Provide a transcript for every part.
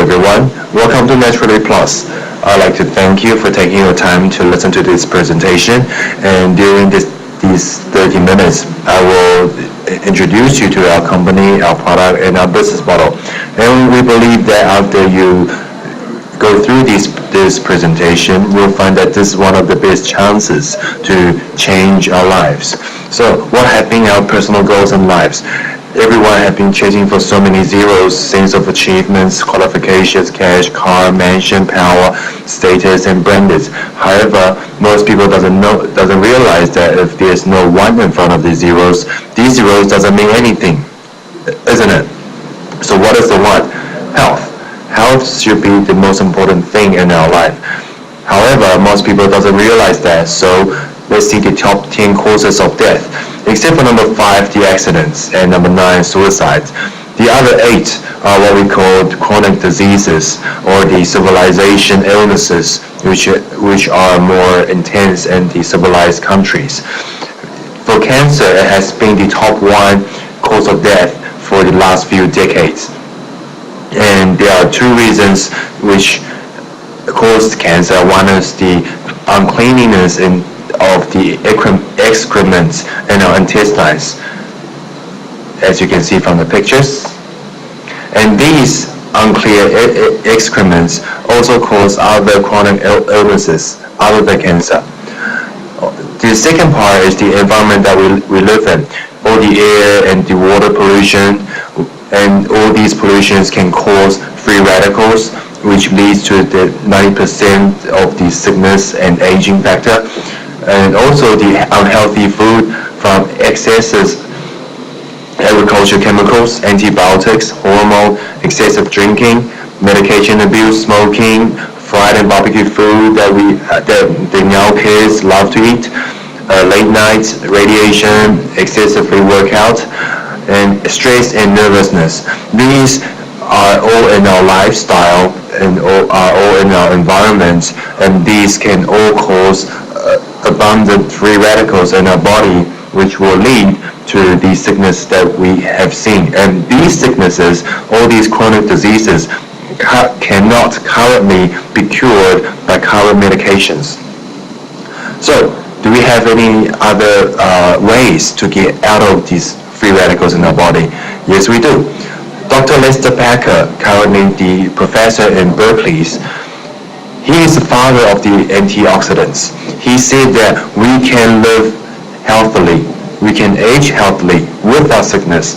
everyone. Welcome to Naturally Plus. I'd like to thank you for taking your time to listen to this presentation. And during these 30 minutes, I will introduce you to our company, our product, and our business model. And we believe that after you go through this presentation, we'll find that this is one of the best chances to change our lives. So what have been our personal goals in lives? Everyone has been chasing for so many zeros, sense of achievements, qualifications, cash, car, mansion, power, status, and branded. However, most people doesn't realize that if there's no one in front of these zeros doesn't mean anything, isn't it? So what is the one? Health. Health should be the most important thing in our life. However, most people doesn't realize that. So let's see the top 10 causes of death. Except for number 5, the accidents, and number 9, suicides. The other 8 are what we call chronic diseases or the civilization illnesses, which are more intense in the civilized countries. For cancer, it has been the top 1 cause of death for the last few decades. And there are 2 reasons which cause cancer. One is the uncleanliness of the excrements in our intestines, as you can see from the pictures. And these unclear excrements also cause other chronic illnesses other than cancer. The second part is the environment that we live in. All the air and the water pollution, and all these pollutions can cause free radicals, which leads to the 90% of the sickness and aging factor. And also the unhealthy food from excesses, agricultural chemicals, antibiotics, hormone, excessive drinking, medication abuse, smoking, fried and barbecue food that the now kids love to eat, late nights, radiation, excessively workout, and stress and nervousness. These are all in our lifestyle and are all in our environment, and these can all cause abundant free radicals in our body, which will lead to the sickness that we have seen. And these sicknesses, all these chronic diseases, cannot currently be cured by current medications. So, do we have any other ways to get out of these free radicals in our body? Yes, we do. Dr. Lester Packer, currently the professor in Berkeley, he is the father of the antioxidants. He said that we can live healthily, we can age healthily without sickness,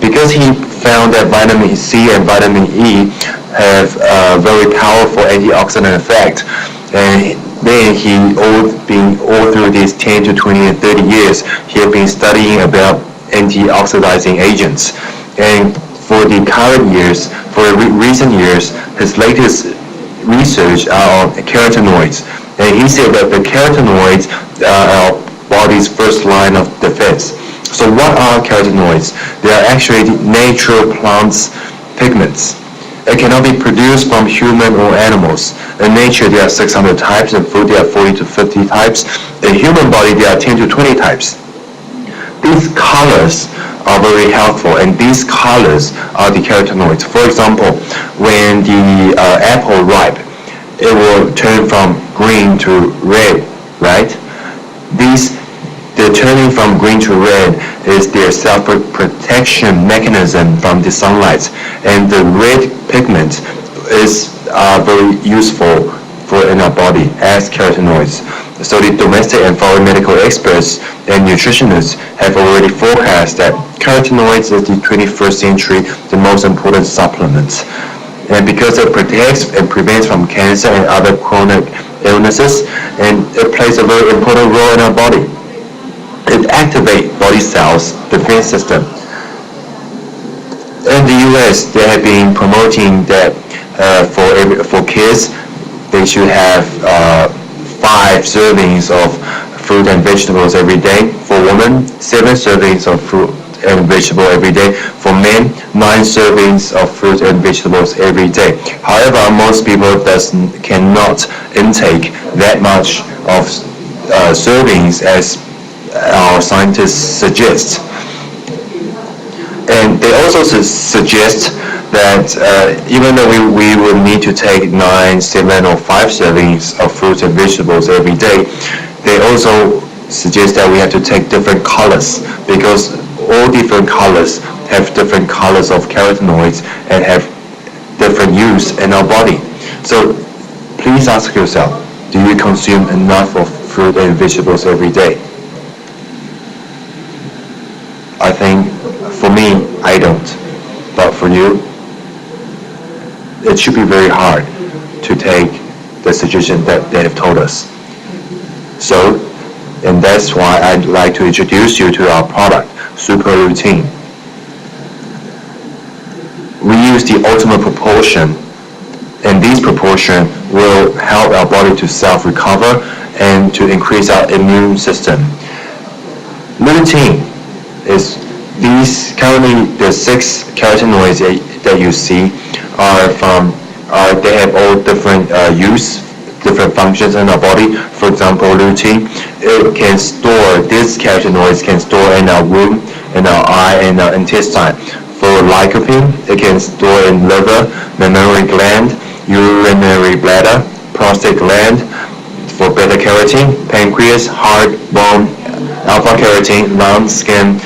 because he found that vitamin C and vitamin E have a very powerful antioxidant effect. And then all through these 10 to 20 and 30 years, he had been studying about antioxidizing agents. And for the current years, for recent years, his latest research on carotenoids, and he said that the carotenoids are our body's first line of defense. So what are carotenoids? They are actually natural plants pigments. It cannot be produced from human or animals. In nature, there are 600 types. In food, there are 40 to 50 types. In human body, there are 10 to 20 types. These colors are very helpful, and these colors are the carotenoids. For example, when the apple ripe, it will turn from green to red, right? The turning from green to red is their self-protection mechanism from the sunlight, and the red pigment is very useful in our body as carotenoids. So the domestic and foreign medical experts and nutritionists have already forecast that carotenoids is the 21st century the most important supplement. And because it protects and prevents from cancer and other chronic illnesses, and it plays a very important role in our body. It activates body cells defense system. In the US, they have been promoting that for kids, they should have 5 servings of fruit and vegetables every day. For women, 7 servings of fruit and vegetable every day. For men, 9 servings of fruit and vegetables every day. However, most people cannot intake that much of servings as our scientists suggest. And they also suggest that even though we would need to take 9, 7, or 5 servings of fruits and vegetables every day, they also suggest that we have to take different colors, because all different colors have different colors of carotenoids and have different use in our body. So please ask yourself, do you consume enough of fruit and vegetables every day? I think for me, I don't. But for you, it should be very hard to take the suggestion that they have told us. So, and that's why I'd like to introduce you to our product, Super Routine. We use the ultimate proportion, and this proportion will help our body to self-recover and to increase our immune system. Lutein is these, currently the 6 carotenoids that you see they have all different use, different functions in our body. For example, lutein, these carotenoids can store in our womb, in our eye, and our intestine. For lycopene, it can store in liver, mammary gland, urinary bladder, prostate gland. For beta-carotene, pancreas, heart, bone, alpha-carotene, lung, skin,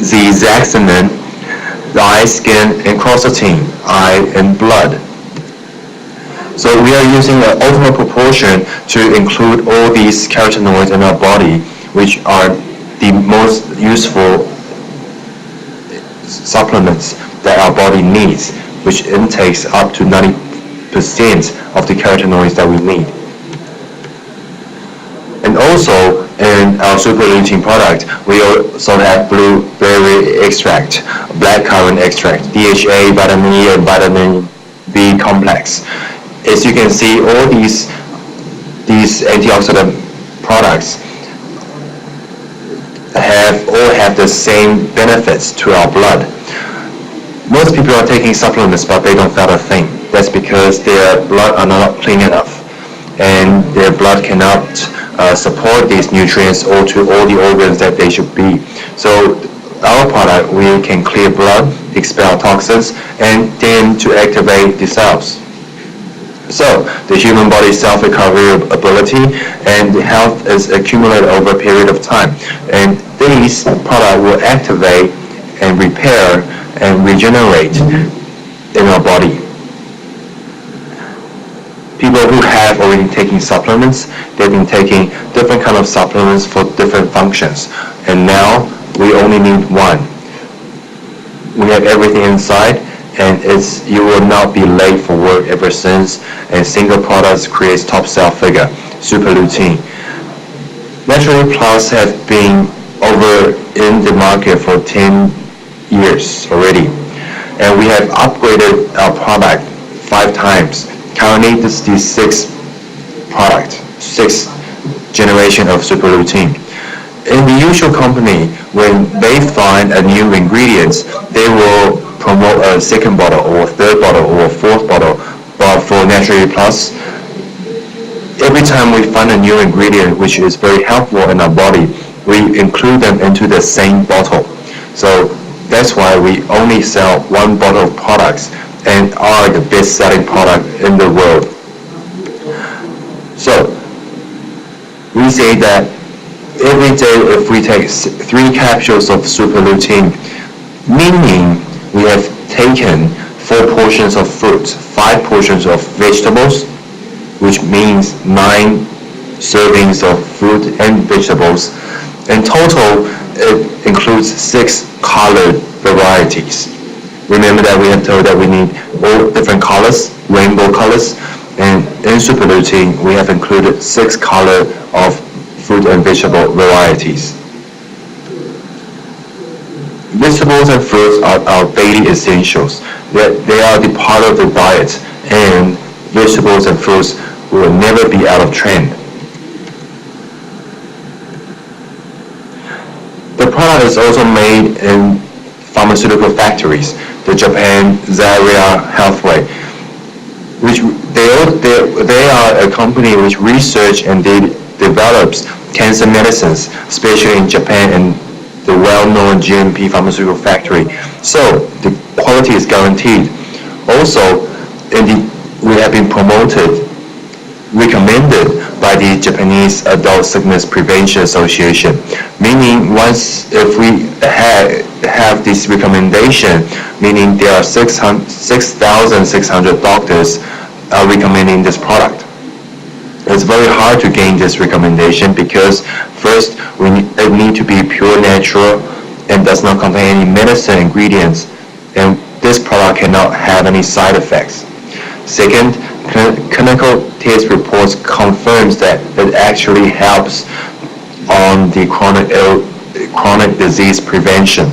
zeaxanthin, eye, skin, and quercetin, eye, and blood. So we are using the ultimate proportion to include all these carotenoids in our body, which are the most useful supplements that our body needs, which intakes up to 90% of the carotenoids that we need. And also, in our Super Lutein product, we also have blueberry extract, blackcurrant extract, DHA, vitamin E, and vitamin B complex. As you can see, all these antioxidant products have the same benefits to our blood. Most people are taking supplements, but they don't feel a thing. That's because their blood are not clean enough, and their blood cannot support these nutrients or to all the organs that they should be. So our product, we can clear blood, expel toxins, and then to activate the cells. So the human body's self-recovery ability and health is accumulated over a period of time, and these products will activate and repair and regenerate in our body. People who have already taken supplements, they've been taking different kind of supplements for different functions, and now we only need one. We have everything inside, and you will not be late for work ever since, and single products creates top sell figure, Super Lutein. Naturally Plus have been over in the market for 10 years already, and we have upgraded our product 5 times. Currently, this is the 6th generation of Super Lutein. In the usual company, when they find a new ingredients, they will promote a 2nd bottle or 3rd bottle or 4th bottle. But for Naturally Plus, every time we find a new ingredient which is very helpful in our body, we include them into the same bottle. So that's why we only sell 1 bottle of products and are the best-selling product in the world. So we say that every day if we take 3 capsules of Super Lutein, meaning we have taken 4 portions of fruit, 5 portions of vegetables, which means 9 servings of fruit and vegetables. In total, it includes 6 colored varieties. Remember that we have told that we need all different colors, rainbow colors, and in Super Lutein we have included 6 colors of fruit and vegetable varieties. Vegetables and fruits are our daily essentials. They are the part of the diet, and vegetables and fruits will never be out of trend. The product is also made in pharmaceutical factories, the Japan Zaria Healthway, which they are a company which research and develops cancer medicines, especially in Japan and the well-known GMP pharmaceutical factory. So the quality is guaranteed. Also, we have been recommended by the Japanese Adult Sickness Prevention Association, meaning if we have this recommendation, meaning there are 6,600 doctors recommending this product. It's very hard to gain this recommendation because first it need to be pure natural and does not contain any medicine ingredients, and this product cannot have any side effects. Second, clinical test reports confirms that it actually helps on the chronic disease prevention.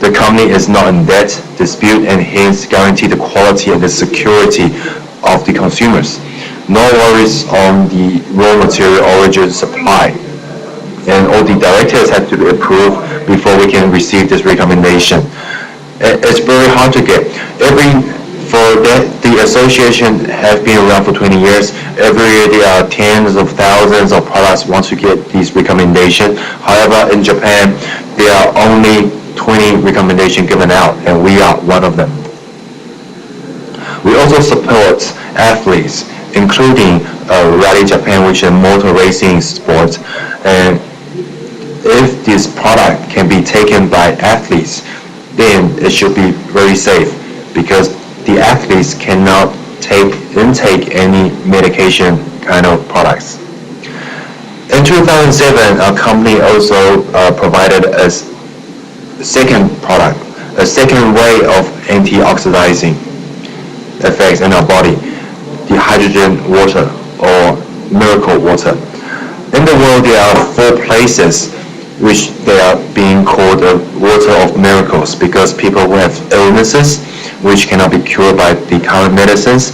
The company is not in debt dispute and hence guarantee the quality and the security of the consumers. No worries on the raw material origin supply. And all the directors have to be approved before we can receive this recommendation. It's very hard to get. The association has been around for 20 years. Every year there are tens of thousands of products want to get these recommendations. However, in Japan, there are only 20 recommendations given out, and we are one of them. We also support athletes, including Rally Japan, which is a motor racing sport. And if this product can be taken by athletes, then it should be very safe because the athletes cannot intake any medication kind of products. In 2007, our company also provided a second product, a second way of anti-oxidizing effects in our body, the hydrogen water or miracle water. In the world, there are 4 places which they are being called the water of miracles because people who have illnesses which cannot be cured by the current medicines,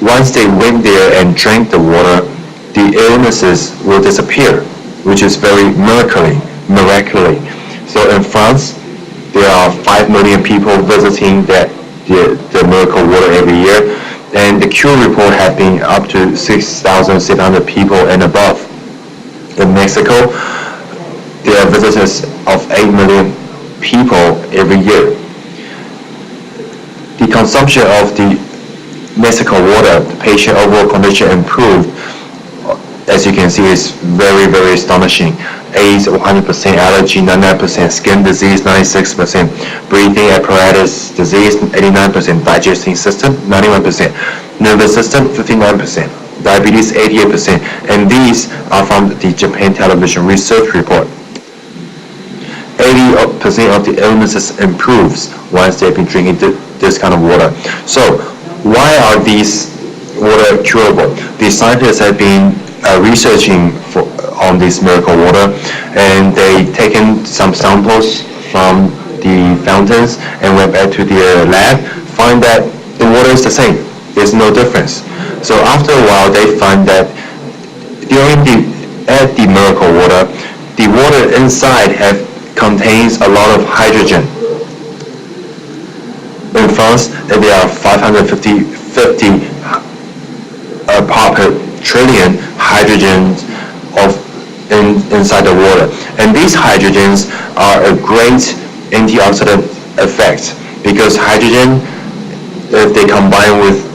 once they went there and drank the water, the illnesses will disappear, which is very miraculously. So in France, there are 5 million people visiting the miracle water every year, and the cure report has been up to 6,700 people and above. In Mexico, there are visitors of 8 million people every year. The consumption of the Mexico water, the patient overall condition improved. As you can see, is very, very astonishing. AIDS 100%, allergy 99%, skin disease 96%, breathing apparatus disease 89%, digesting system 91%, nervous system 59%, diabetes 88%, and these are from the Japan television research report. 80% of the illnesses improves once they've been drinking this kind of water. So why are these water curable? The scientists have been researching on this miracle water, and they taken some samples from the fountains and went back to their lab, find that the water is the same. There's no difference. So after a while, they find that at the miracle water, the water inside contains a lot of hydrogen. In France, there are 50 part per trillion hydrogens inside the water, and these hydrogens are a great antioxidant effect because hydrogen, if they combine with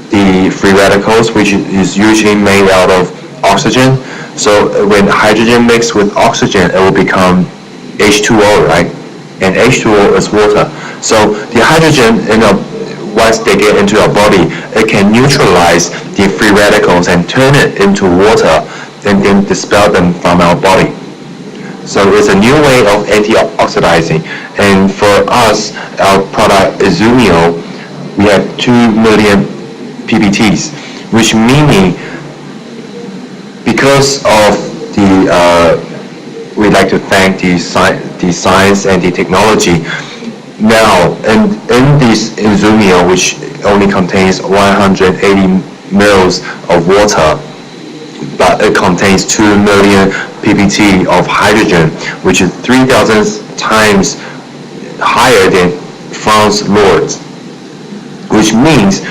the free radicals, which is usually made out of oxygen, so when hydrogen mixes with oxygen, it will become H2O, right? And H2O is water. So the hydrogen, once they get into our body, it can neutralize the free radicals and turn it into water and then dispel them from our body. So it's a new way of antioxidizing. And for us, our product Izumio, we have 2 million PPTs, which meaning because of we'd like to thank the science and the technology. Now, in this Izumio, which only contains 180 mils of water, but it contains 2 million ppt of hydrogen, which is 3,000 times higher than France Lourdes, which means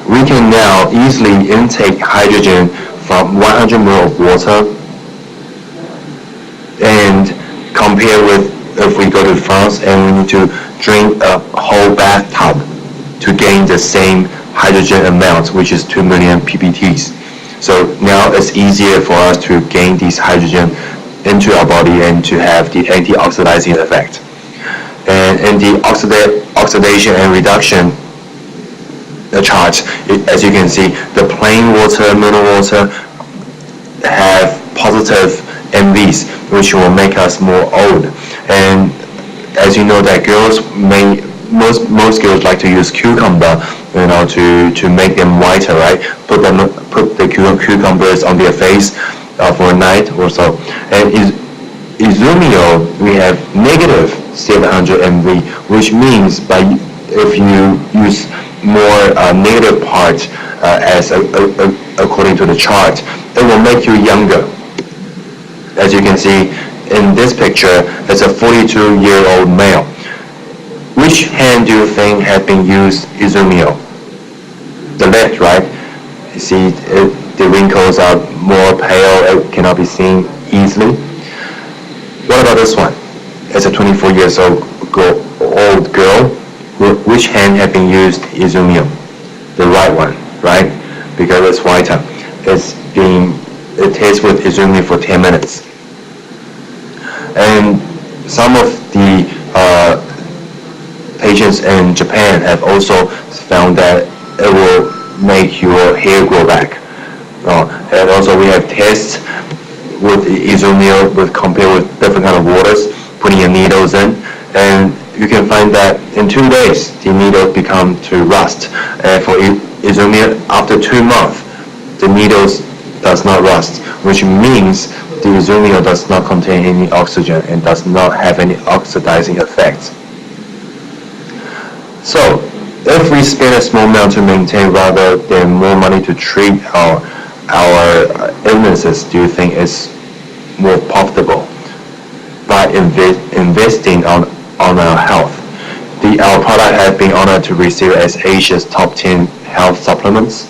we can now easily intake hydrogen from 100 ml of water, and compare with if we go to France and we need to drink a whole bathtub to gain the same hydrogen amount, which is 2 million ppts. So now it's easier for us to gain this hydrogen into our body and to have the anti-oxidizing effect. And in the oxidation and reduction chart, as you can see, the plain water, mineral water have positive NVs, which will make us more old. And as you know, that most girls like to use cucumber, to make them whiter, right? Put the cucumbers on their face for a night or so. And Izumio, we have negative 700 MV, which means if you use more negative part according to the chart, it will make you younger. As you can see in this picture, it's a 42-year-old male. Which hand do you think have been used Izumio? The left, right? You see the wrinkles are more pale, it cannot be seen easily. What about this one? It's a 24-year-old girl. Which hand have been used Izumio? The right one, right? Because it's whiter. It tastes with Izumio for 10 minutes. And some of the patients in Japan have also found that it will make your hair grow back. And also we have tests with Izumio compared with different kind of waters, putting your needles in, and you can find that in 2 days the needles become to rust. And for Izumio, after 2 months, the needles does not rust, which means the Izumio does not contain any oxygen and does not have any oxidizing effects. So, if we spend a small amount to maintain rather than more money to treat our illnesses, do you think it's more profitable by investing on our health? Our product has been honored to receive as Asia's top 10 health supplements.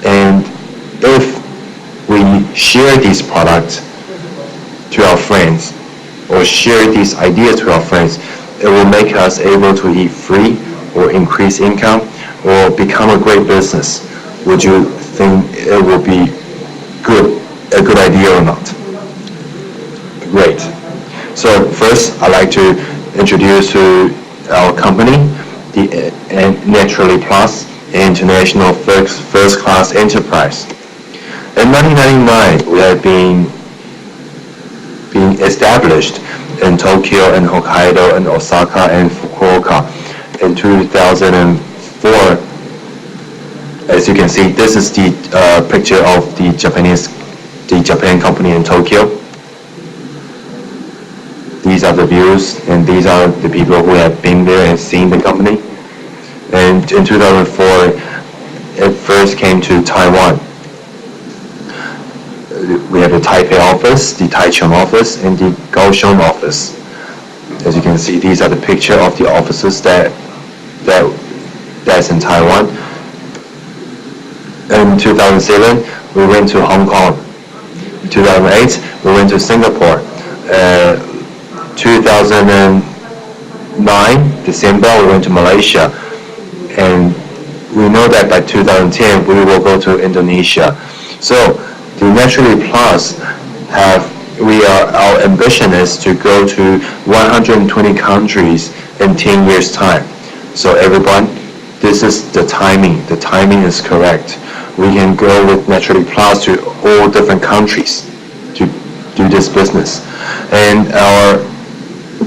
And if we share these products to our friends or share these ideas to our friends, it will make us able to eat free or increase income or become a great business. Would you think it will be a good idea or not? Great. So first, I'd like to introduce to our company, the Naturally Plus International First Class Enterprise. In 1999, we have been established in Tokyo and Hokkaido and Osaka and Fukuoka. In 2004, as you can see, this is the picture of the Japan company in Tokyo. These are the views, and these are the people who have been there and seen the company. And in 2004, it first came to Taiwan. We have the Taipei office, the Taichung office, and the Kaohsiung office. As you can see, these are the picture of the offices that's in Taiwan. In 2007, we went to Hong Kong. In 2008, we went to Singapore. 2009, December, we went to Malaysia. And we know that by 2010, we will go to Indonesia. So, the Naturally Plus our ambition is to go to 120 countries in 10 years' time. So everyone, this is the timing. The timing is correct. We can go with Naturally Plus to all different countries to do this business. And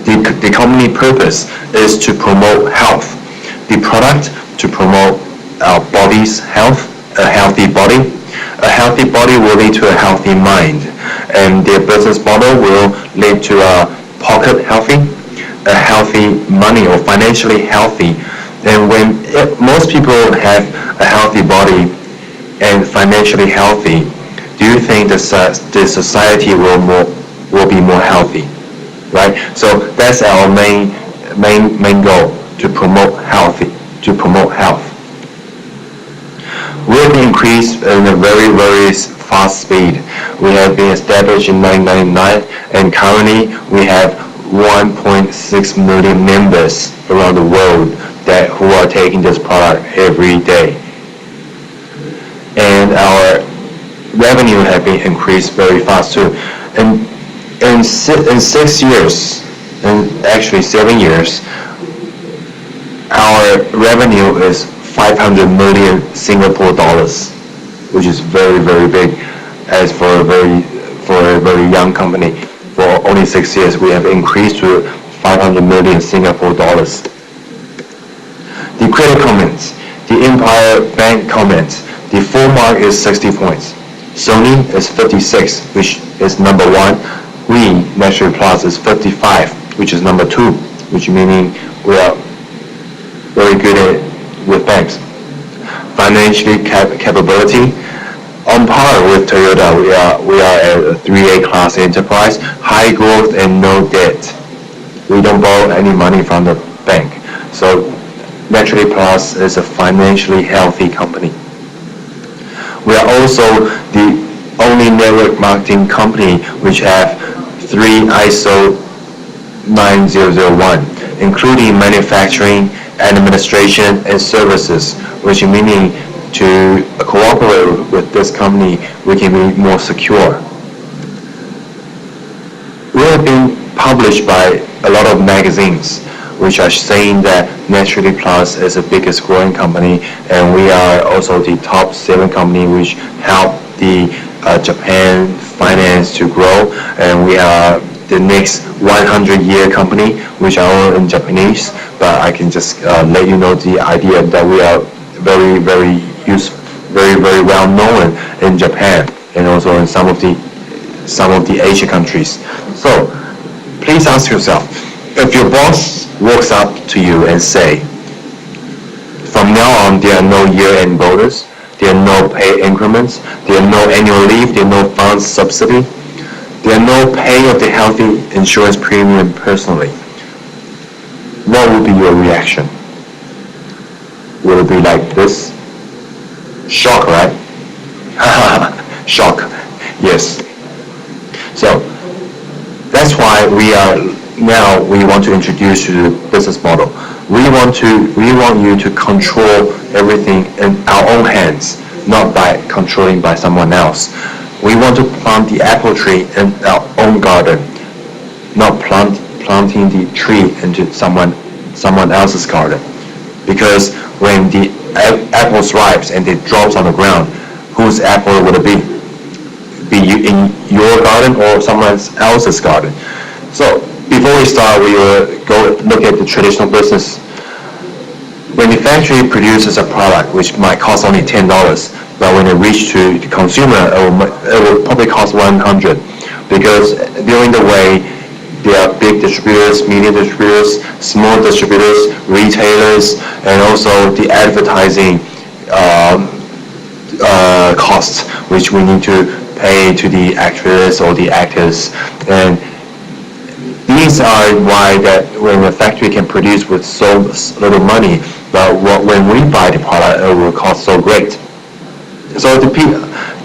the company purpose is to promote health. The product to promote our body's health, a healthy body. A healthy body will lead to a healthy mind, and their business model will lead to a pocket healthy, a healthy money or financially healthy. And when most people have a healthy body and financially healthy, do you think the society will be more healthy, right? So that's our main goal, to promote health. We'll increase in a very, very fast speed. We have been established in 1999, and currently we have 1.6 million members around the world who are taking this product every day. And our revenue has been increased very fast too. And in 6 years, and actually 7 years, our revenue is 500 million Singapore dollars, which is very, very big. As for a very young company, for only 6 years, we have increased to 500 million Singapore dollars. The credit comments, the Empire Bank comments, the full mark is 60 points. Sony is 56, which is number 1. We, Naturally Plus, is 55, which is number 2, which meaning we are very good with banks. Financially capability, on par with Toyota, we are a 3A class enterprise, high growth and no debt. We don't borrow any money from the bank. So Naturally Plus is a financially healthy company. We are also the only network marketing company which have 3 ISO 9001, including manufacturing, administration, and services, which meaning to cooperate with this company, we can be more secure. We have been published by a lot of magazines, which are saying that Naturally Plus is the biggest growing company, and we are also the top 7 company which help the Japan finance to grow, and we are the next 100-year company, which are all in Japanese, but I can just let you know the idea that we are very, very well known in Japan and also in some of the Asian countries. So please ask yourself, if your boss walks up to you and say, from now on there are no year-end bonus, there are no pay increments, there are no annual leave, there are no funds subsidy, there are no pay of the healthy insurance premium personally, what would be your reaction? Will it be like this? Shock, right? Shock, yes. So that's why we want to introduce you to the business model. We want you to control everything in our own hands, not by controlling by someone else. We want to plant the apple tree in our own garden, not planting the tree into someone else's garden. Because when the apples ripes and it drops on the ground, whose apple would it be? Be in your garden or someone else's garden? So before we start, we will go look at the traditional business. When the factory produces a product which might cost only $10, but when it reaches to the consumer, it will probably cost $100, because during the way there are big distributors, medium distributors, small distributors, retailers, and also the advertising costs which we need to pay to the actors or the actors. And these are why that when a factory can produce with so little money, but when we buy the product, it will cost so great. So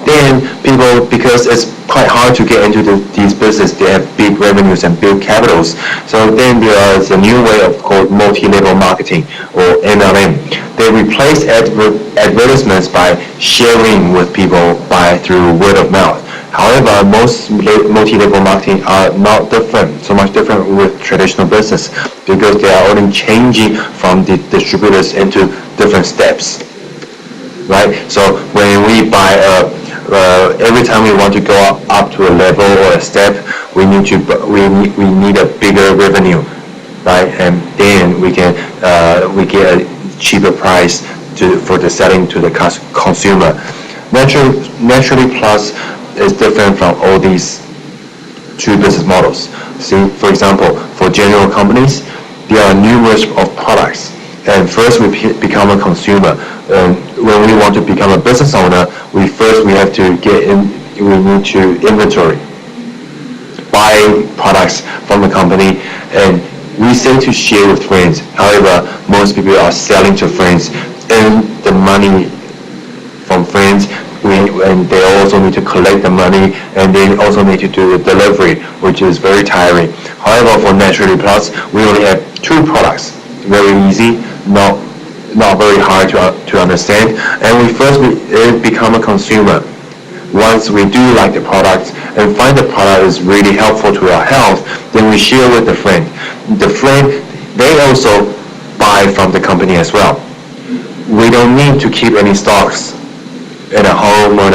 then people, because it's quite hard to get into these business, they have big revenues and big capitals. So then there is a new way of called multi-level marketing, or MLM. They replace advertisements by sharing with people through word of mouth. However, most multi-level marketing are not so much different with traditional business, because they are only changing from the distributors into different steps. Right? So when we buy every time we want to go up to a level or a step, we need a bigger revenue, right? And then we get a cheaper price for the selling to the consumer. Naturally Plus is different from all these 2 business models. See, for example, for general companies, there are numerous of products. And first we become a consumer. When we want to become a business owner, we have to we need to inventory, buy products from the company, and we say to share with friends. However, most people are selling to friends, and the money from friends and they also need to collect the money, and they also need to do the delivery, which is very tiring. However, for Naturally Plus, we only have 2 products, very easy, not very hard to understand, and we become a consumer. Once we do like the product and find the product is really helpful to our health, then we share with the friend. The friend, they also buy from the company as well. We don't need to keep any stocks in a home or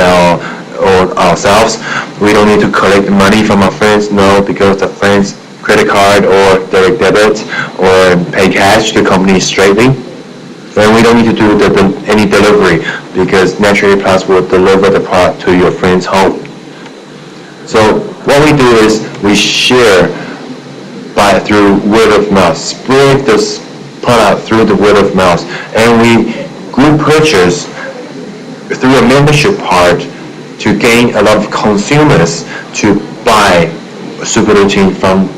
ourselves. We don't need to collect money from our friends, no, because the friends credit card or direct debit or pay cash to the company straightly. And we don't need to do any delivery because Naturally Plus will deliver the product to your friend's home. So what we do is we share through word of mouth, spread this product through the word of mouth, and we group purchase through a membership part to gain a lot of consumers to buy super routine from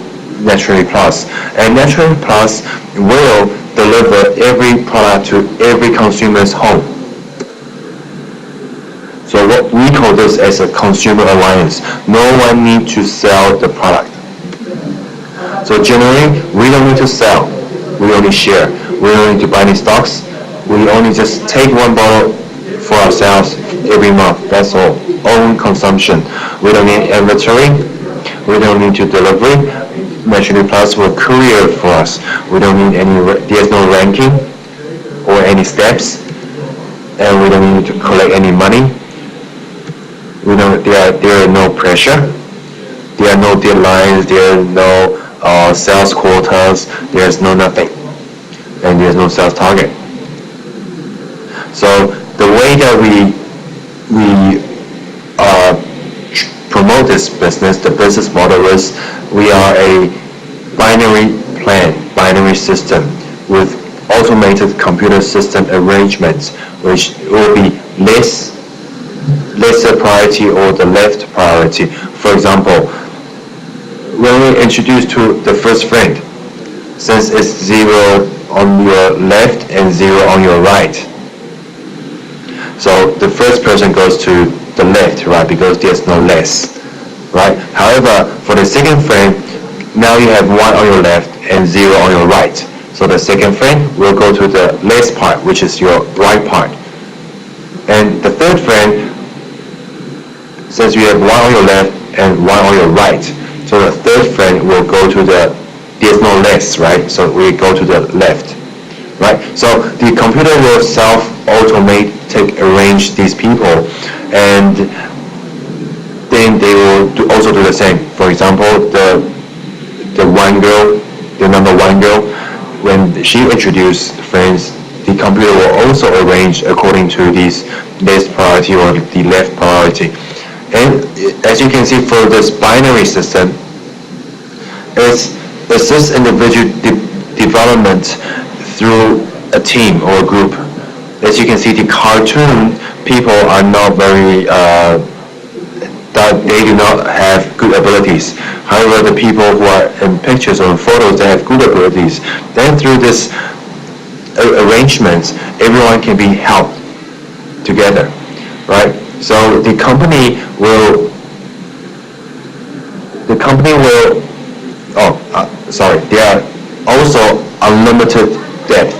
Naturally Plus. And Naturally Plus will deliver every product to every consumer's home. So what we call this as a consumer alliance. No one needs to sell the product. So generally, we don't need to sell. We only share. We don't need to buy any stocks. We only just take one bottle for ourselves every month. That's all. Own consumption. We don't need inventory. We don't need to delivery. Naturally Plus will courier for us. We don't need there's no ranking or any steps, and we don't need to collect any money. There are no pressure. There are no deadlines. There are no sales quotas. There's no nothing, and there's no sales target. So the way that we promote this business, the business model is we are a binary system with automated computer system arrangements, which will be lesser priority or the left priority. For example, when we introduce to the first friend, since it's 0 on your left and 0 on your right, so the first person goes to the left, right, because there's no less, right? However, for the second friend, now you have 1 on your left and 0 on your right. So the second friend will go to the left part, which is your right part. And the third friend, since you have 1 on your left and 1 on your right, so the third friend will go to there's no less, right? So we go to the left, right? So the computer will self-automate, arrange these people, and then they will also do the same. For example, the number one girl, when she introduced friends, the computer will also arrange according to this left priority or the left priority. And as you can see, for this binary system, it's this individual development through a team or a group. As you can see, the cartoon people are not very they do not have good abilities. However, the people who are in pictures or in photos, they have good abilities. Then through this arrangements, everyone can be helped together, right? So the company will there are also unlimited depth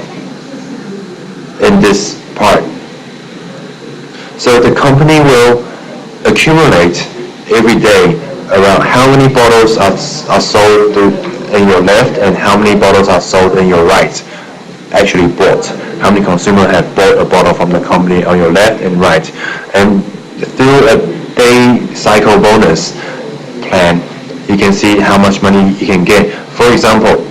in this part. So the company will accumulate every day around how many bottles are sold in your left and how many bottles are sold in your right, actually bought. How many consumers have bought a bottle from the company on your left and right. And through a day cycle bonus plan, you can see how much money you can get. For example,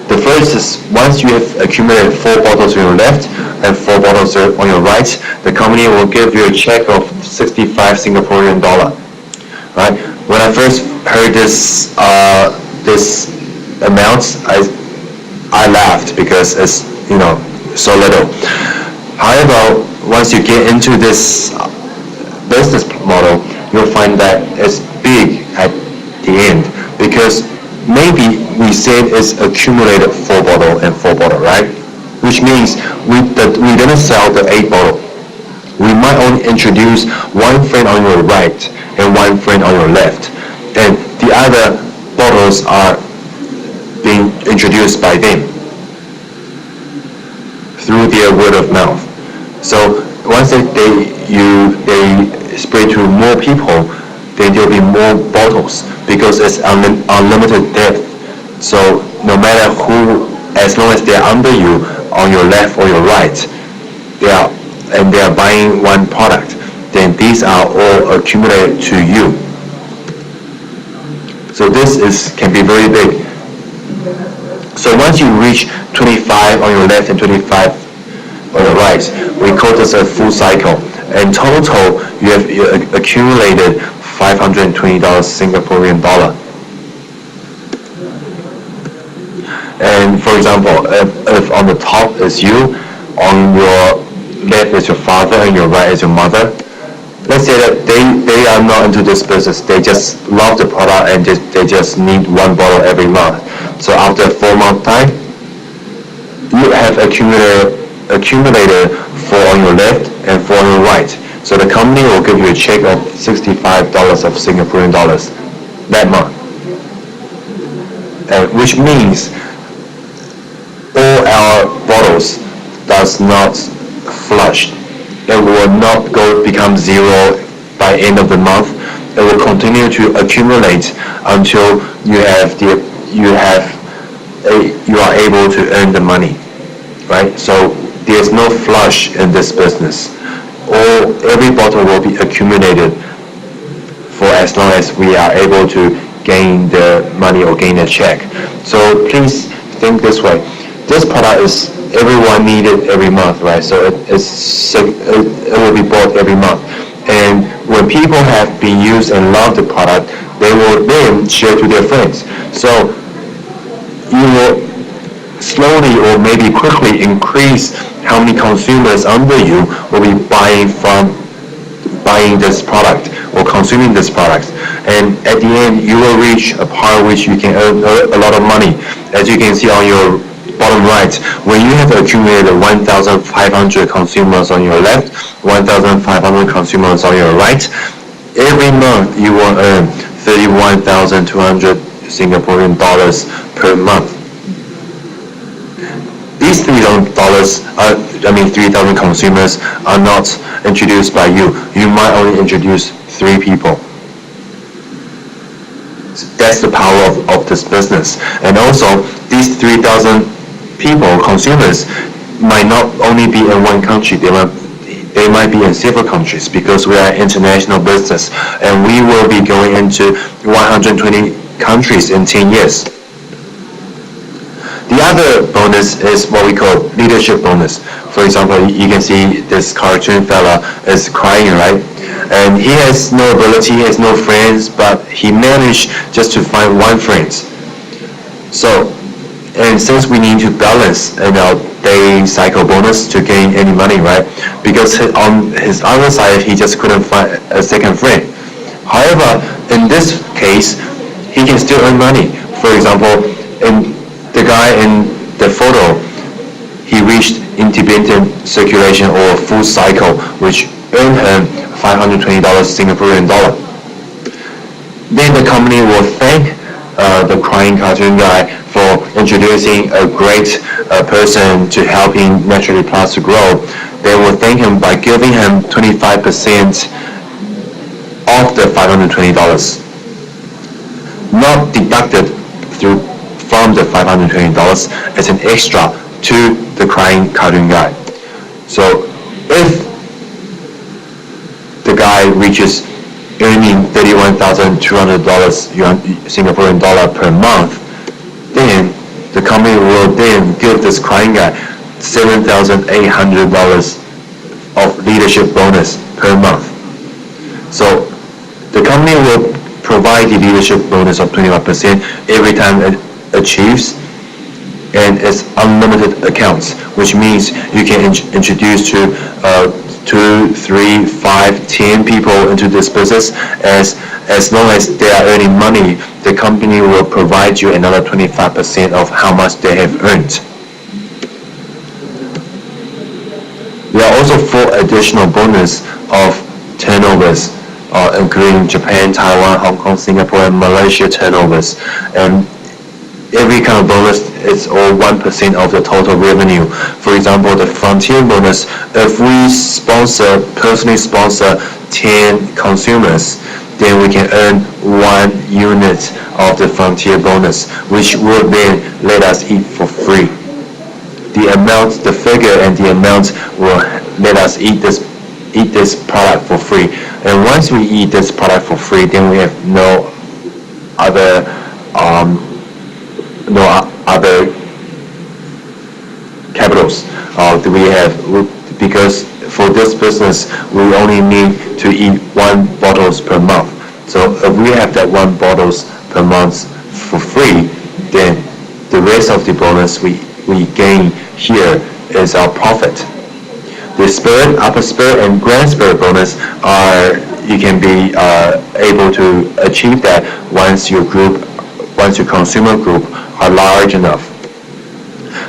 the first is once you have accumulated 4 bottles on your left and 4 bottles on your right, the company will give you a check of 65 Singaporean dollar. Right? When I first heard this amount, I laughed because it's so little. However, once you get into this business model, you'll find that it's big at the end, because maybe we said it's accumulated 4 bottle and 4 bottle, right? Which means we didn't sell the 8 bottle. we might only introduce one friend on your right and one friend on your left, and the other bottles are being introduced by them through their word of mouth. So once they spread to more people, then there will be more bottles because it's unlimited depth. So no matter who, as long as they're under you, on your left or your right, they are buying one product, then these are all accumulated to you. So this can be very big. So once you reach 25 on your left and 25 on your right, we call this a full cycle. In total, you have accumulated $520 Singaporean dollar. And for example, if on the top is you, on your left is your father, and your right is your mother, let's say that they are not into this business, they just love the product and they just need one bottle every month. So after 4 month time, you have accumulated 4 on your left and 4 on your right. So the company will give you a check of $65 of Singaporean dollars that month, which means all our bottles does not flush. It will not become zero by end of the month. It will continue to accumulate until you are able to earn the money, right? So there's no flush in this business. Every bottle will be accumulated for as long as we are able to gain the money or gain a check. So please think this way. This product is everyone needed every month, right? So it will be bought every month. And when people have been used and love the product, they will then share to their friends. So you will slowly or maybe quickly increase how many consumers under you will be buying this product or consuming this product. And at the end, you will reach a part which you can earn a lot of money. As you can see on your bottom right, when you have accumulated 1,500 consumers on your left, 1,500 consumers on your right, every month you will earn 31,200 Singaporean dollars per month. These $3,000 3,000 consumers are not introduced by you. You might only introduce 3 people. That's the power of this business. And also, these 3,000 people, consumers, might not only be in one country. They might be in several countries because we are international business, and we will be going into 120 countries in 10 years. The other bonus is what we call leadership bonus. For example, you can see this cartoon fella is crying, right? And he has no ability, he has no friends, but he managed just to find one friend. So, and since we need to balance our daily cycle bonus to gain any money, right? Because on his other side, he just couldn't find a second friend. However, in this case, he can still earn money. For example, in the guy in the photo, he reached independent circulation or full cycle, which earned him $520 Singaporean dollar. Then the company will thank the crying cartoon guy for introducing a great person to helping Naturally Plus to grow. They will thank him by giving him 25% of the $520, not deducted from the $520 as an extra to the crying cartoon guy. So if the guy reaches earning $31,200 Singaporean dollar per month, then the company will then give this crying guy $7,800 of leadership bonus per month. So the company will provide the leadership bonus of 25% every time it achieves, and it's unlimited accounts, which means you can introduce to 2, 3, 5, 10 people into this business. As long as they are earning money, the company will provide you another 25% of how much they have earned. We are also 4 additional bonus of turnovers, including Japan, Taiwan, Hong Kong, Singapore, and Malaysia turnovers. And every kind of bonus is all 1% of the total revenue. For example, the Frontier bonus, if we personally sponsor 10 consumers, then we can earn 1 unit of the Frontier bonus, which will then let us eat for free. The figure and the amount will let us eat this product for free. And once we eat this product for free, then we have no other capitals because for this business we only need to eat 1 bottles per month. So if we have that 1 bottles per month for free, then the rest of the bonus we gain here is our profit. The Spirit, Upper Spirit, and Grand Spirit bonus you can be able to achieve that once your consumer group are large enough.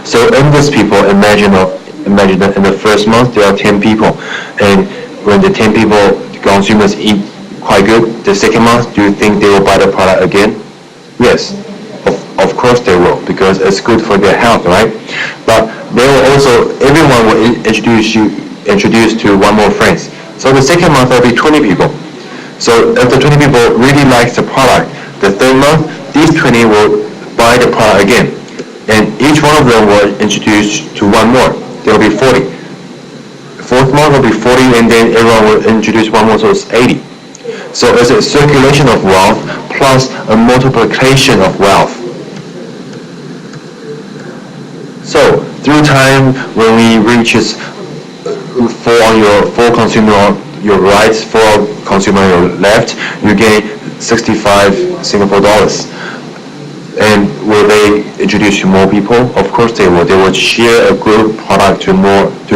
So in this people, imagine that in the first month there are 10 people, and when the 10 people, the consumers eat quite good, the second month, do you think they will buy the product again? Yes, of course they will, because it's good for their health, right? But they will also, everyone will introduce to 1 more friends. So the second month there will be 20 people. So if the 20 people really like the product, the third month, these 20 will buy the product again. And each one of them will introduce to 1 more. There will be 40. Fourth month will be 40, and then everyone will introduce 1 more, so it's 80. So it's a circulation of wealth plus a multiplication of wealth. So through time, when we reach full consumer your right, full consumer your left, you gain 65 Singapore dollars. And will they introduce to more people? Of course they will. They will share a good product to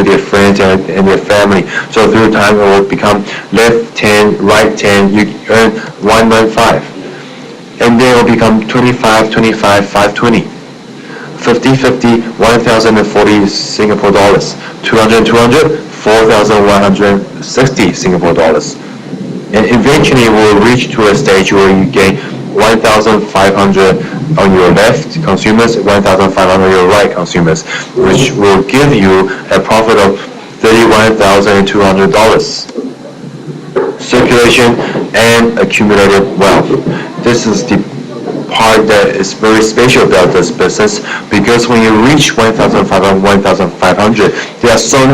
their friends and their family. So through time it will become left 10, right 10, you earn 195. And then it will become 25, 25, 520. 50, 50, 1,040 Singapore dollars. 200, 200, 4,160 Singapore dollars. And eventually we'll reach to a stage where you gain 1,500 on your left consumers, 1,500 on your right consumers, which will give you a profit of $31,200. Circulation and accumulated wealth. This is the part that is very special about this business, because when you reach 1,500, 1,500, there are so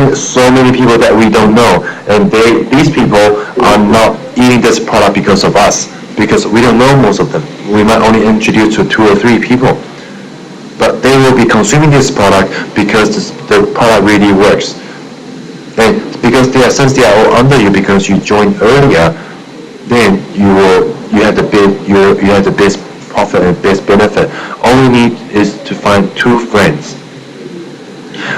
many people that we don't know, and these people are not eating this product because of us, because we don't know most of them. We might only introduce to 2 or 3 people, but they will be consuming this product because the product really works. And because since they are all under you because you joined earlier, then you have the best profit and best benefit. All we need is to find 2 friends.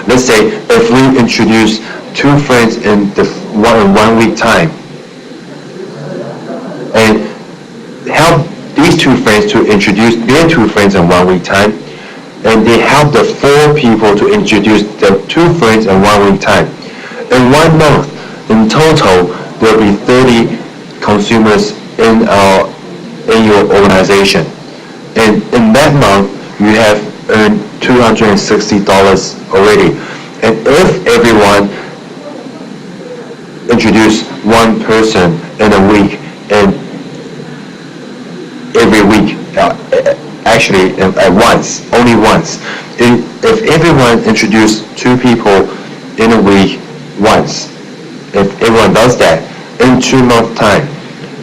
Let's say if we introduce 2 friends in 1 week time, and help these 2 friends to introduce their 2 friends in 1 week time, and they help the 4 people to introduce their 2 friends in 1 week time. In 1 month, in total, there will be 30 consumers in your organization. And in that month, you have earned $260 already. And if everyone introduce 1 person in a week, and every week, actually at once, only once. If everyone introduce 2 people in a week once, if everyone does that, in 2 months time,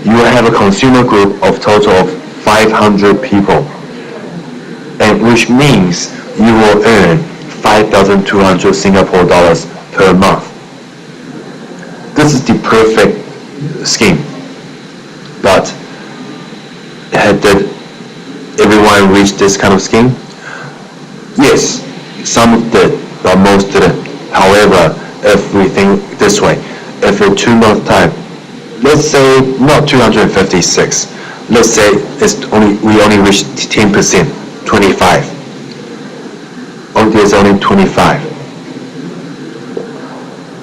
you will have a consumer group of total of 500 people, and which means you will earn 5,200 Singapore dollars per month. This is the perfect scheme. But did everyone reach this kind of scheme? Yes, some did, but most didn't. However, if we think this way, if in 2 months time, let's say not 256, let's say we only reached 10%, 25. There's only 25.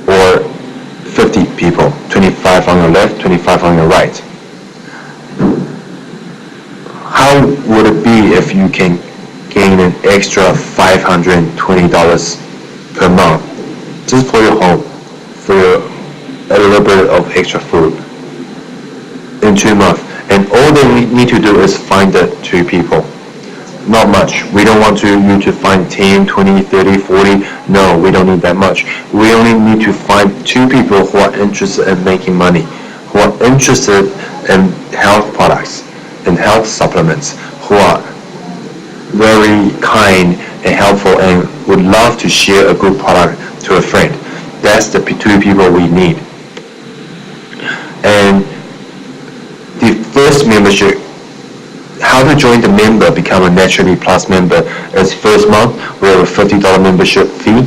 Or people, 25 on your left, 25 on your right. How would it be if you can gain an extra $520 per month just for your home, for a little bit of extra food in 2 months? And all that we need to do is find the 2 people. Not much. We don't want you to find 10, 20, 30, 40. No, we don't need that much. We only need to find 2 people who are interested in making money, who are interested in health products and health supplements, who are very kind and helpful and would love to share a good product to a friend. That's the 2 people we need. And the first membership, how to join the member, become a Naturally Plus member, is first month we have a $50 membership fee,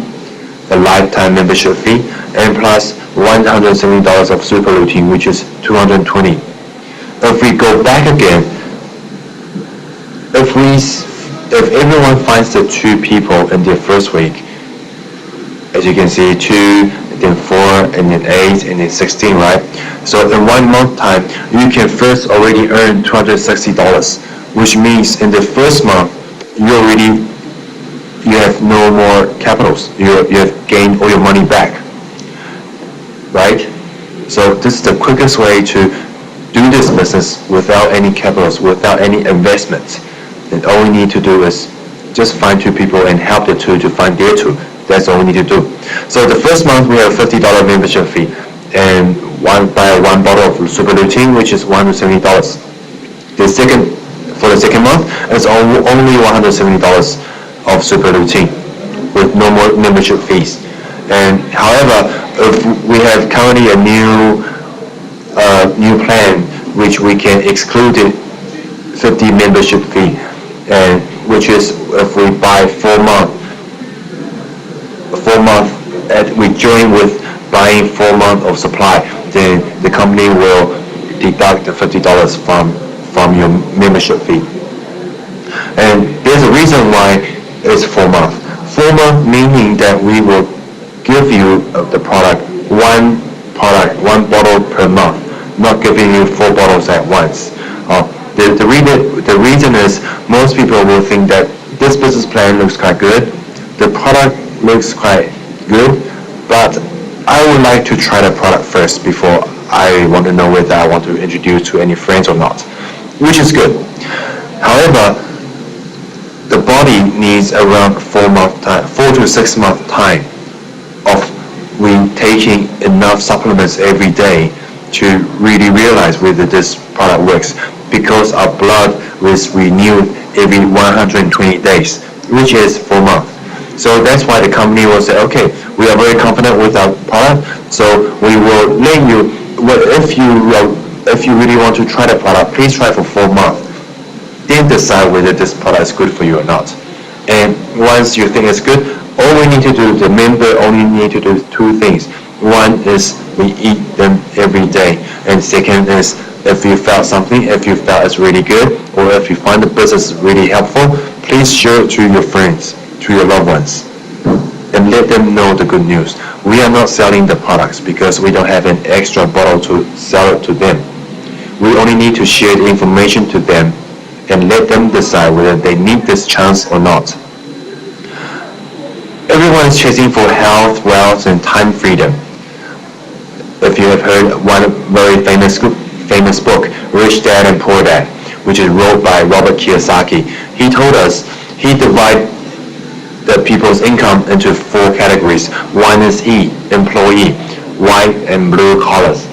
a lifetime membership fee, and plus $170 of super routine, which is $220. If we go back again, if everyone finds the 2 people in their first week, as you can see, 2, then 4, and then 8, and then 16, right? So in 1 month time, you can first already earn $260, which means in the first month, you have no more capitals. You have gained all your money back, right? So this is the quickest way to do this business without any capitals, without any investments. And all we need to do is just find 2 people and help the 2 to find their 2. That's all we need to do. So the first month we have a $50 membership fee and buy 1 bottle of super routine, which is $170. For the second month, it's only $170 of super routine with no more membership fees. And however, if we have currently a new plan, which we can exclude the 50 membership fee, and which is if we buy 4 months, we join with buying 4 months of supply, then the company will deduct the $50 from your membership fee. And there's a reason why it's 4 months. 4 months meaning that we will give you the product, one bottle per month, not giving you 4 bottles at once. The reason is most people will think that this business plan looks quite good, the product looks quite good, but I would like to try the product first before I want to know whether I want to introduce to any friends or not, which is good. However, the body needs around 4 to 6 month time of we taking enough supplements every day to really realize whether this product works, because our blood is renewed every 120 days, which is 4 months. So that's why the company will say, okay, we are very confident with our product, so we will let you, if you really want to try the product, please try for 4 months. Then decide whether this product is good for you or not. And once you think it's good, all we need to do, the member only need to do 2 things. One is we eat them every day, and second is if you felt something, if you felt it's really good, or if you find the business really helpful, please share it to your friends, to your loved ones, and let them know the good news. We are not selling the products because we don't have an extra bottle to sell it to them. We only need to share the information to them and let them decide whether they need this chance or not. Everyone is chasing for health, wealth, and time freedom. If you have heard one very famous book, Rich Dad and Poor Dad, which is wrote by Robert Kiyosaki, he told us he divided the people's income into 4 categories. One is E, employee, white and blue collars,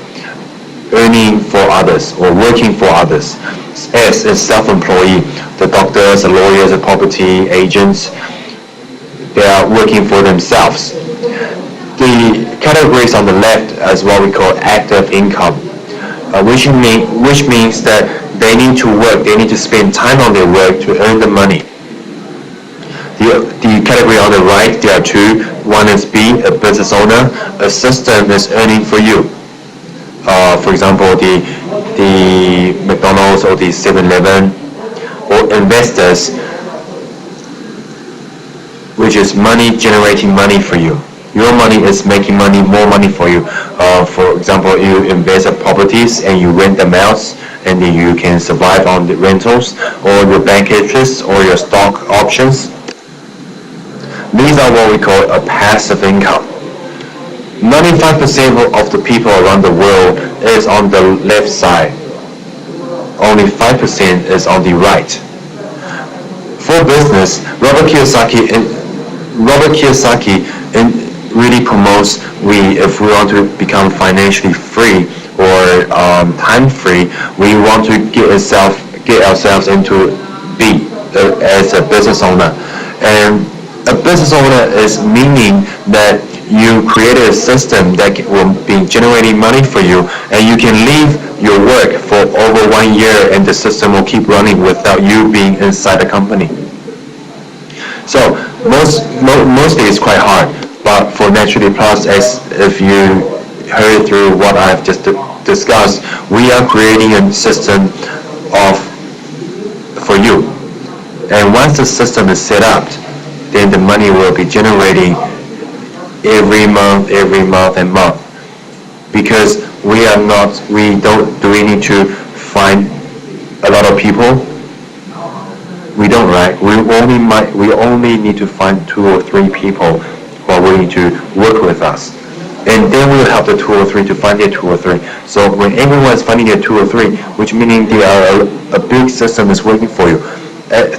earning for others or working for others. S is self-employee, the doctors, the lawyers, the property agents, they are working for themselves. The categories on the left is what we call active income, which means that they need to work, they need to spend time on their work to earn the money. The category on the right, there are 2. One is B, a business owner. A system is earning for you. For example, the McDonald's or the 7-Eleven, or investors, which is money generating money for you. Your money is making more money for you. For example, you invest in properties and you rent them out, and then you can survive on the rentals or your bank interest or your stock options. These are what we call a passive income. 95% of the people around the world is on the left side. Only 5% is on the right. For business, Robert Kiyosaki really promotes if we want to become financially free or time free, we want to get ourselves into be as a business owner. And a business owner is meaning that you created a system that will be generating money for you, and you can leave your work for over 1 year and the system will keep running without you being inside the company. So mostly it's quite hard, but for Naturally Plus, as if you heard through what I've just discussed, we are creating a system for you. And once the system is set up, then the money will be generating every month and month. Because we need to find a lot of people. We don't, right? We only need to find 2 or 3 people who are willing to work with us. And then we'll help the 2 or 3 to find their 2 or 3. So when everyone is finding their 2 or 3, which meaning a big system is waiting for you.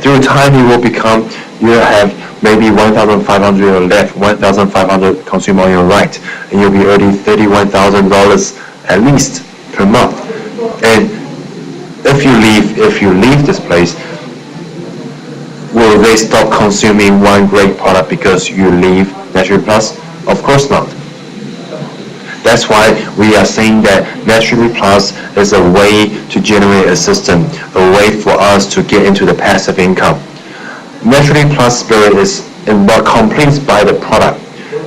Through time, you'll have maybe 1,500 left, 1,500 consumed on your right, and you'll be earning $31,000 at least per month. And if you leave this place, will they stop consuming one great product because you leave Naturally Plus? Of course not. That's why we are saying that Naturally Plus is a way to generate a system, a way for us to get into the passive income. Naturally Plus spirit is complete by the product,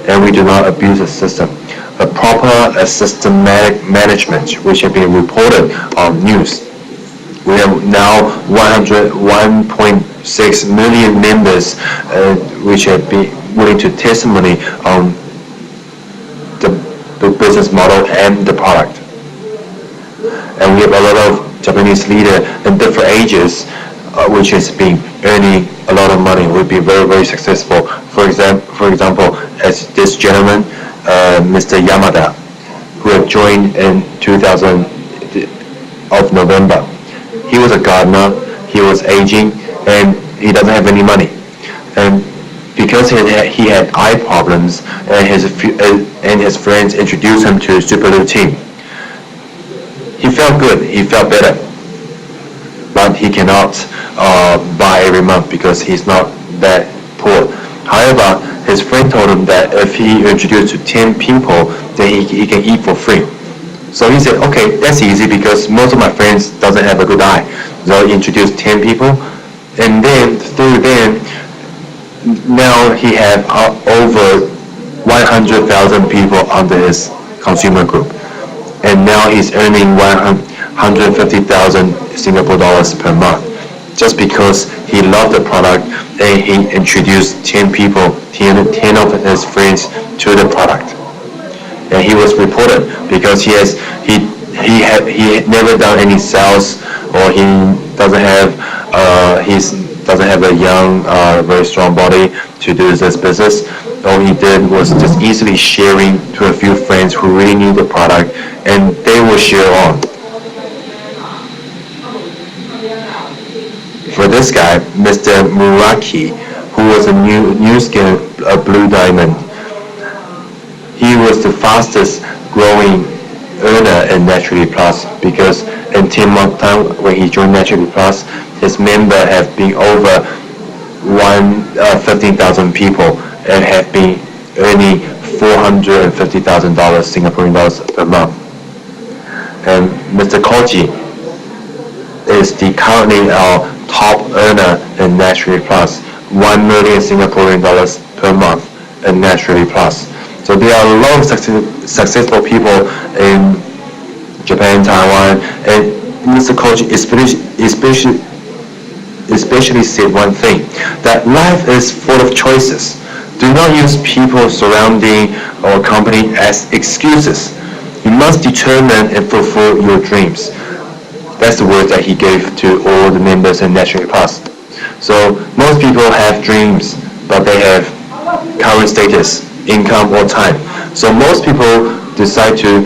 and we do not abuse the system. A systematic management, which have been reported on news. We have now 1.6 million members, which have been willing to testimony on the business model and the product. And we have a lot of Japanese leaders in different ages, which has been earning a lot of money, will be very, very successful. For example, as this gentleman, Mr. Yamada, who had joined in 2000 of November. He was a gardener, he was aging, and he doesn't have any money. And because he had eye problems, and his friends introduced him to Super Little Team, he felt good, he felt better. But he cannot buy every month because he's not that poor. However, his friend told him that if he introduced to 10 people, then he can eat for free. So he said, okay, that's easy because most of my friends doesn't have a good eye. So he introduced 10 people, and then through them, now he have over 100,000 people under his consumer group. And now he's earning 150,000 Singapore dollars per month, just because he loved the product and he introduced 10 people, 10 of his friends to the product. And he was reported because he never done any sales, or he doesn't have a young, very strong body to do this business. All he did was just easily sharing to a few friends who really need the product, and they will share on. For this guy, Mr. Muraki, who was a new skin, a blue diamond, he was the fastest growing earner in Naturally Plus, because in 10 months time when he joined Naturally Plus, his member have been over 15,000 people and have been earning $450,000 Singaporean dollars per month. And Mr. Koji is currently our top earner in Naturally Plus, 1 million Singaporean dollars per month in Naturally Plus. So there are a lot of successful people in Japan, Taiwan, and Mr. Koji especially said one thing, that life is full of choices. Do not use people surrounding or company as excuses. You must determine and fulfill your dreams. That's the word that he gave to all the members in Naturally Plus. So most people have dreams, but they have current status, income, or time. So most people decide to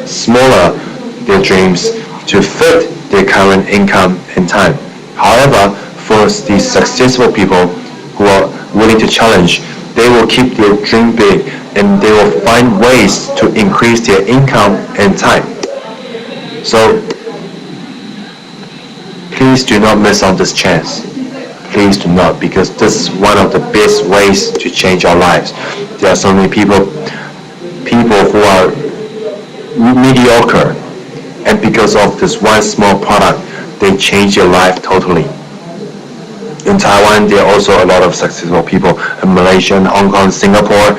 smaller their dreams to fit their current income and time. However, for the successful people who are willing to challenge, they will keep their dream big and they will find ways to increase their income and time. So please do not miss on this chance. Please do not, because this is one of the best ways to change our lives. There are so many people who are mediocre, and because of this one small product, they change their life totally. In Taiwan, there are also a lot of successful people in Malaysia, Hong Kong, Singapore.